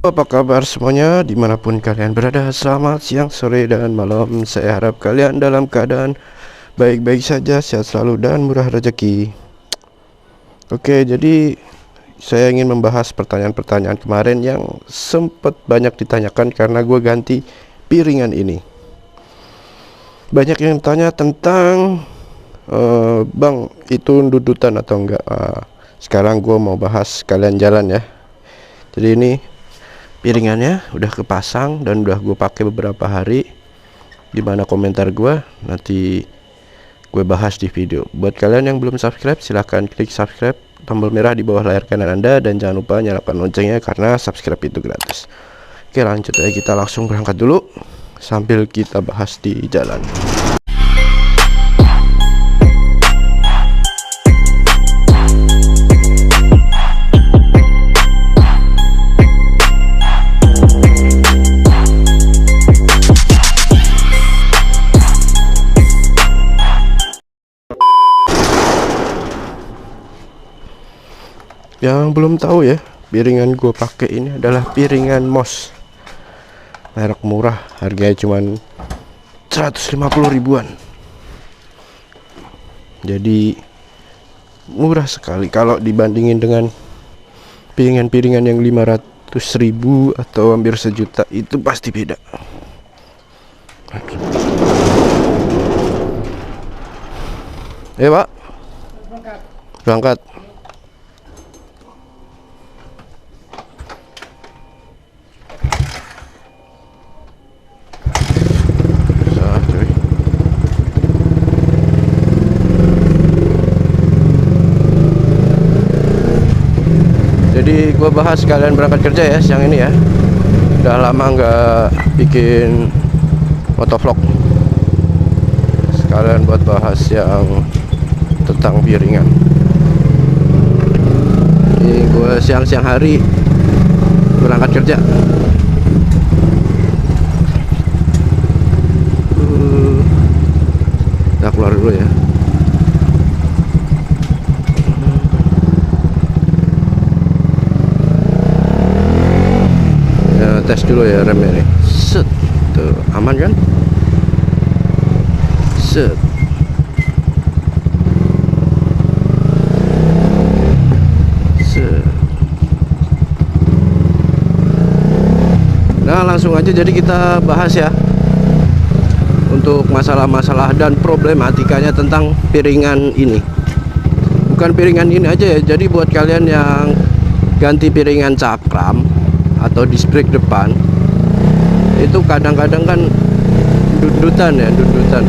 Apa kabar semuanya dimanapun kalian berada? Selamat siang, sore, dan malam. Saya harap kalian dalam keadaan baik-baik saja, sehat selalu, dan murah rezeki. Oke, jadi saya ingin membahas pertanyaan-pertanyaan kemarin yang sempat banyak ditanyakan karena gue ganti piringan ini. Banyak yang tanya tentang Bang, itu dudutan atau enggak? Sekarang gue mau bahas sekalian jalan ya. Jadi ini piringannya udah kepasang dan udah gue pakai beberapa hari. Gimana komentar gue nanti gue bahas di video. Buat kalian yang belum subscribe, silahkan klik subscribe, tombol merah di bawah layar kanan Anda, dan jangan lupa nyalakan loncengnya karena subscribe itu gratis. Oke, lanjut aja, kita langsung berangkat dulu sambil kita bahas di jalan. Yang belum tahu ya, piringan gue pakai ini adalah piringan MOS, merek murah, harganya cuman 150 ribuan. Jadi murah sekali kalau dibandingin dengan piringan-piringan yang 500 ribu atau hampir sejuta, itu pasti beda. Pak, berangkat. Jadi gue bahas kalian berangkat kerja ya siang ini ya. Udah lama nggak bikin motovlog. Sekalian buat bahas yang tentang piringan. Ini gue siang-siang hari berangkat kerja. Kita keluar dulu ya. Tes dulu ya remnya nih. Set, tuh aman kan? Set. Set. Nah, langsung aja jadi kita bahas ya untuk masalah-masalah dan problematikanya tentang piringan ini. Bukan piringan ini aja ya, jadi buat kalian yang ganti piringan cakram atau disc brake depan, itu kadang-kadang kan dudutan ya, dudutan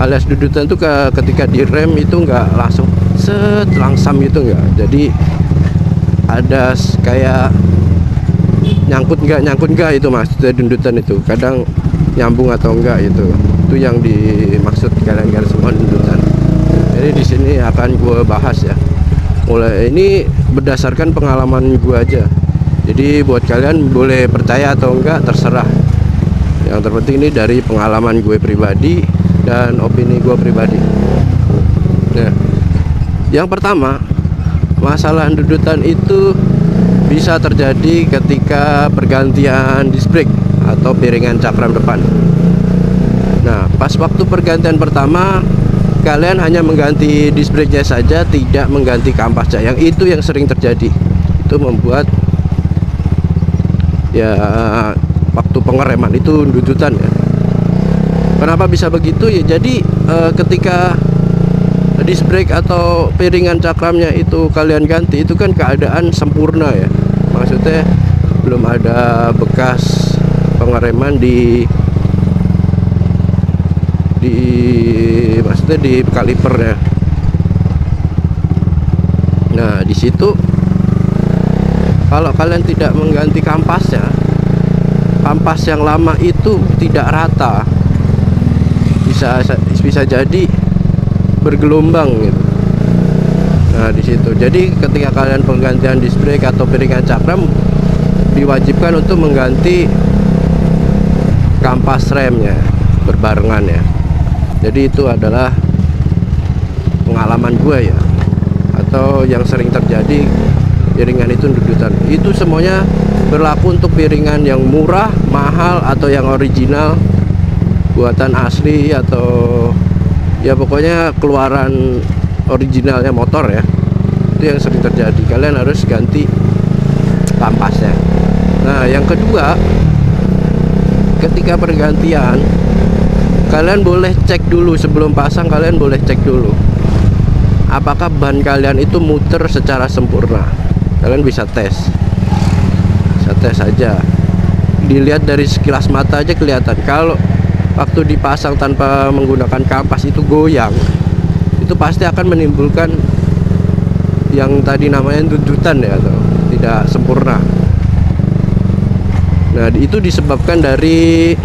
alias dudutan tuh ketika direm itu nggak langsung set langsam gitu, nggak. Jadi ada kayak nyangkut nggak itu maksudnya dudutan itu, kadang nyambung atau enggak itu yang dimaksud kalian semua dudutan. Jadi di sini akan gue bahas ya, mulai ini berdasarkan pengalaman gue aja. Jadi buat kalian boleh percaya atau enggak terserah. Yang terpenting ini dari pengalaman gue pribadi dan opini gue pribadi. Nah, yang pertama, masalah dudutan itu bisa terjadi ketika pergantian disc brake atau piringan cakram depan. Nah, pas waktu pergantian pertama, kalian hanya mengganti disc brake-nya saja, tidak mengganti kampasnya. Yang itu yang sering terjadi. Itu membuat ya waktu pengereman itu dudutan ya. Kenapa bisa begitu ya? Jadi ketika disc brake atau piringan cakramnya itu kalian ganti, itu kan keadaan sempurna ya, maksudnya belum ada bekas pengereman di maksudnya di kalipernya. Nah, di situ kalau kalian tidak mengganti kampasnya, kampas yang lama itu tidak rata, bisa jadi bergelombang gitu. Nah, di situ. Jadi ketika kalian penggantian disc brake atau piringan cakram, diwajibkan untuk mengganti kampas remnya berbarengan ya. Jadi itu adalah pengalaman gue ya, atau yang sering terjadi piringan itu dudutan. Itu semuanya berlaku untuk piringan yang murah, mahal, atau yang original, buatan asli, atau ya pokoknya keluaran originalnya motor ya. Itu yang sering terjadi. Kalian harus ganti kampasnya. Nah, yang kedua, ketika pergantian, kalian boleh cek dulu sebelum pasang. Kalian boleh cek dulu apakah ban kalian itu muter secara sempurna. Kalian bisa tes aja, dilihat dari sekilas mata aja kelihatan. Kalau waktu dipasang tanpa menggunakan kampas itu goyang, itu pasti akan menimbulkan yang tadi namanya dudutan ya, atau tidak sempurna. Nah, itu disebabkan dari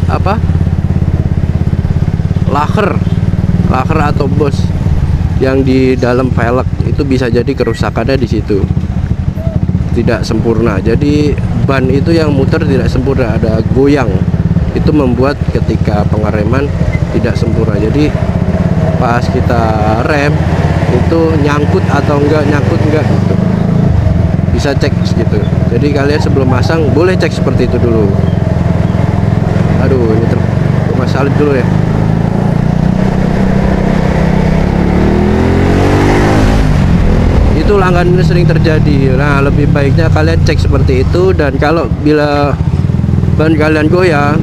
apa? Laker atau bos yang di dalam velg itu bisa jadi kerusakannya di situ, tidak sempurna. Jadi ban itu yang muter tidak sempurna, ada goyang. Itu membuat ketika pengereman tidak sempurna. Jadi pas kita rem itu nyangkut atau enggak gitu. Bisa cek gitu. Jadi kalian sebelum masang boleh cek seperti itu dulu. Aduh, ini masalah dulu ya. Itu langganan sering terjadi. Nah, lebih baiknya kalian cek seperti itu. Dan kalau bila ban kalian goyang,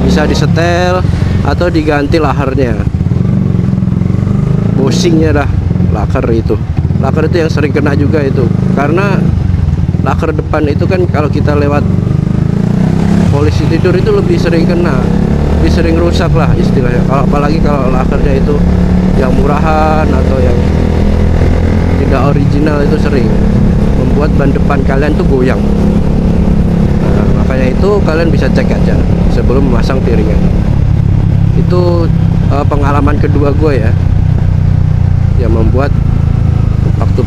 bisa disetel atau diganti lakernya, bushingnya dah. Laker itu yang sering kena juga itu, karena laker depan itu kan kalau kita lewat polisi tidur itu lebih sering kena, lebih sering rusak lah istilahnya. Apalagi kalau lakernya itu yang murahan atau yang tidak original, itu sering membuat ban depan kalian tuh goyang. Nah, makanya itu kalian bisa cek aja sebelum memasang piringan. Itu pengalaman kedua gue ya, yang membuat waktu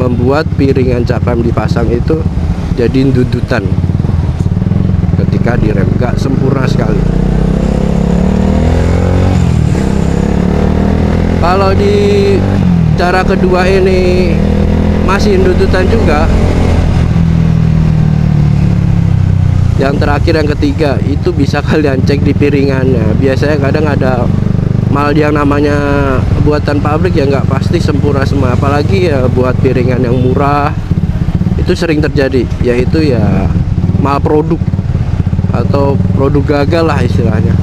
membuat piringan cakram dipasang itu jadi dudutan ketika direm, gak sempurna sekali. Kalau di cara kedua ini masih dudutan juga. Yang terakhir, yang ketiga, itu bisa kalian cek di piringannya. Biasanya kadang ada mal yang namanya buatan pabrik ya, nggak pasti sempurna semua. Apalagi ya buat piringan yang murah, itu sering terjadi, yaitu ya mal produk atau produk gagal lah istilahnya.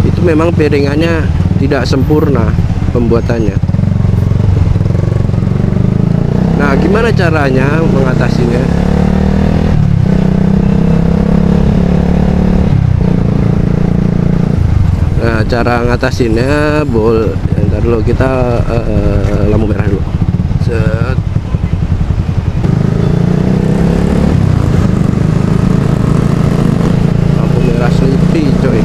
Itu memang piringannya tidak sempurna pembuatannya. Nah, gimana caranya mengatasinya? Nah, cara ngatasinnya ntar dulu kita lampu merah dulu. Set. Lampu merah sleepy coy.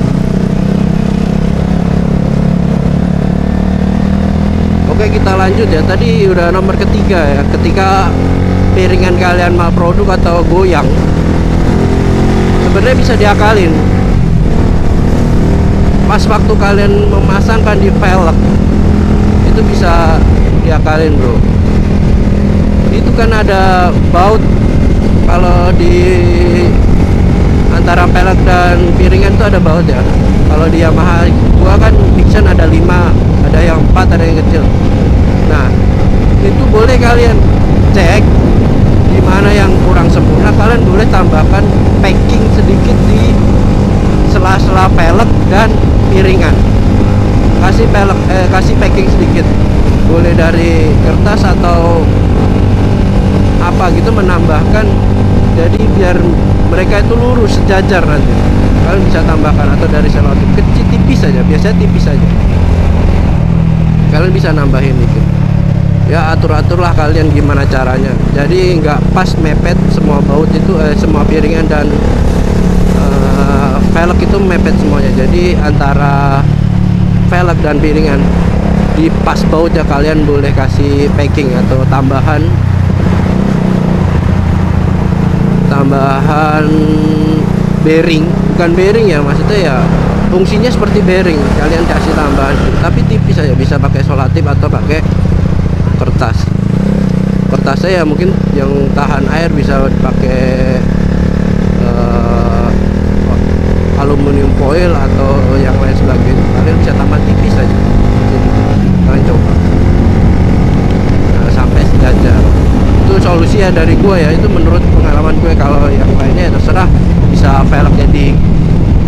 Oke, kita lanjut ya. Tadi udah nomor ketiga ya. Ketika piringan kalian malproduk atau goyang, sebenarnya bisa diakalin. Pas waktu kalian memasangkan di velg, itu bisa diakalin bro. Itu kan ada baut, kalau di antara velg dan piringan itu ada baut ya. Kalau di Yamaha gua kan Dixon ada 5, ada yang 4, ada yang kecil. Nah, itu boleh kalian cek di mana yang kurang sempurna. Kalian boleh tambahkan packing sedikit di sela-sela velg dan piringan. Kasih packing sedikit, boleh dari kertas atau apa gitu, menambahkan jadi biar mereka itu lurus sejajar. Nanti kalian bisa tambahkan, atau dari selotip kecil tipis aja, biasanya tipis aja, kalian bisa nambahin dikit ya. Atur lah kalian gimana caranya, jadi nggak pas mepet semua baut itu, semua piringan dan velg itu mepet semuanya. Jadi antara velg dan piringan di pas baut ya, kalian boleh kasih packing atau tambahan bearing, bukan bearing ya, maksudnya ya fungsinya seperti bearing. Kalian kasih tambahan tapi tipis aja, bisa pakai selotip atau pakai kertasnya ya mungkin yang tahan air bisa dipakai aluminium foil atau yang lain sebagainya. Kalian bisa tambah tipis aja. Jadi kalian coba sampai sejajar. Itu solusi ya dari gue ya, itu menurut pengalaman gue. Kalau yang lainnya ya terserah, bisa velgnya di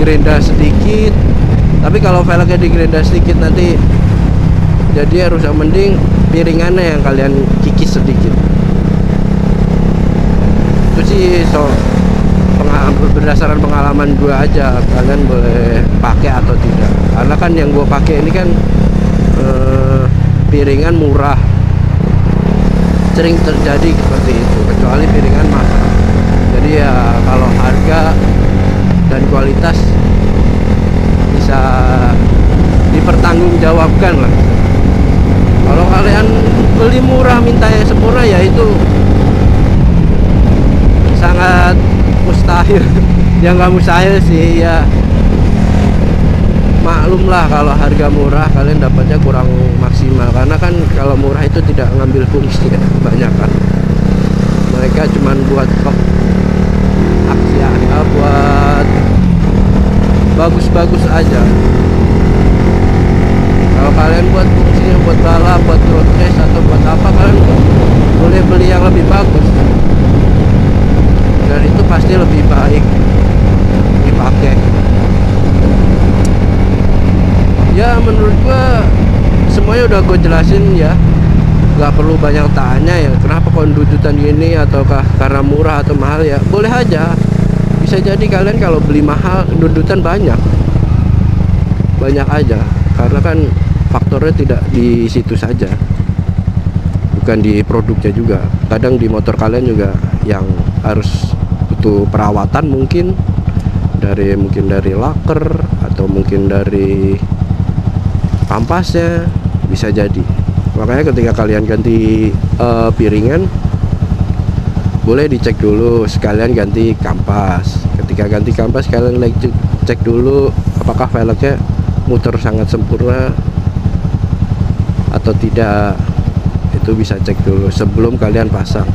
gerinda sedikit, tapi kalau velgnya di gerinda sedikit nanti jadi harus yang mending piringannya yang kalian kikis sedikit. Itu sih berdasarkan pengalaman gue aja, kalian boleh pakai atau tidak, karena kan yang gue pakai ini kan piringan murah, sering terjadi seperti itu, kecuali piringan mahal. Jadi ya kalau harga dan kualitas bisa dipertanggungjawabkan lah. Kalau kalian beli murah mintanya sempurna, ya itu sangat mustahil. Ya nggak mustahil sih, ya maklum lah kalau harga murah kalian dapatnya kurang maksimal, karena kan kalau murah itu tidak ngambil fungsi ya, banyak kan mereka cuman buat stok aksi ya, buat bagus-bagus aja. Kalau kalian buat fungsinya buat balap, buat road race atau buat apa, kalian boleh beli yang lebih bagus, dan itu pasti lebih baik dipakai. Ya menurut gua semuanya udah gue jelasin ya, nggak perlu banyak tanya ya kenapa kondudutan ini, ataukah karena murah atau mahal. Ya boleh aja, bisa jadi kalian kalau beli mahal dudutan banyak aja, karena kan faktornya tidak di situ saja, bukan di produknya juga. Kadang di motor kalian juga yang harus butuh perawatan, mungkin dari laker atau mungkin dari kampasnya, bisa jadi. Makanya ketika kalian ganti piringan, boleh dicek dulu sekalian ganti kampas. Ketika ganti kampas, kalian cek dulu apakah velgnya muter sangat sempurna atau tidak. Itu bisa cek dulu sebelum kalian pasang,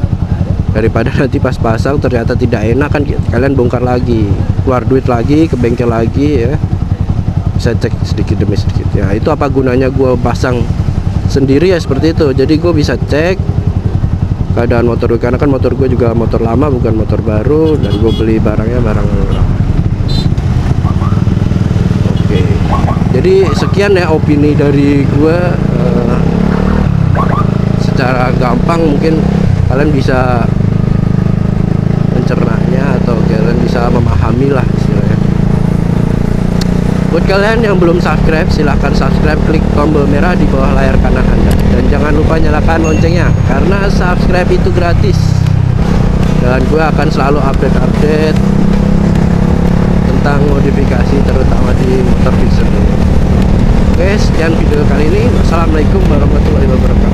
daripada nanti pas pasang ternyata tidak enak, kan kalian bongkar lagi, keluar duit lagi ke bengkel lagi ya. Bisa cek sedikit demi sedikit ya. Itu apa gunanya gue pasang sendiri ya, seperti itu. Jadi gue bisa cek keadaan motor gue, karena kan motor gue juga motor lama, bukan motor baru, dan gue beli barangnya barang murah. Oke, jadi sekian ya opini dari gue. Secara gampang mungkin kalian bisa mencernanya, atau kalian bisa memahami lah istilahnya. Buat kalian yang belum subscribe, silahkan subscribe, klik tombol merah di bawah layar kanan Anda, dan jangan lupa nyalakan loncengnya, karena subscribe itu gratis, dan gue akan selalu update tentang modifikasi, terutama di motor Vision. Oke, sekian video kali ini. Wassalamualaikum warahmatullahi wabarakatuh.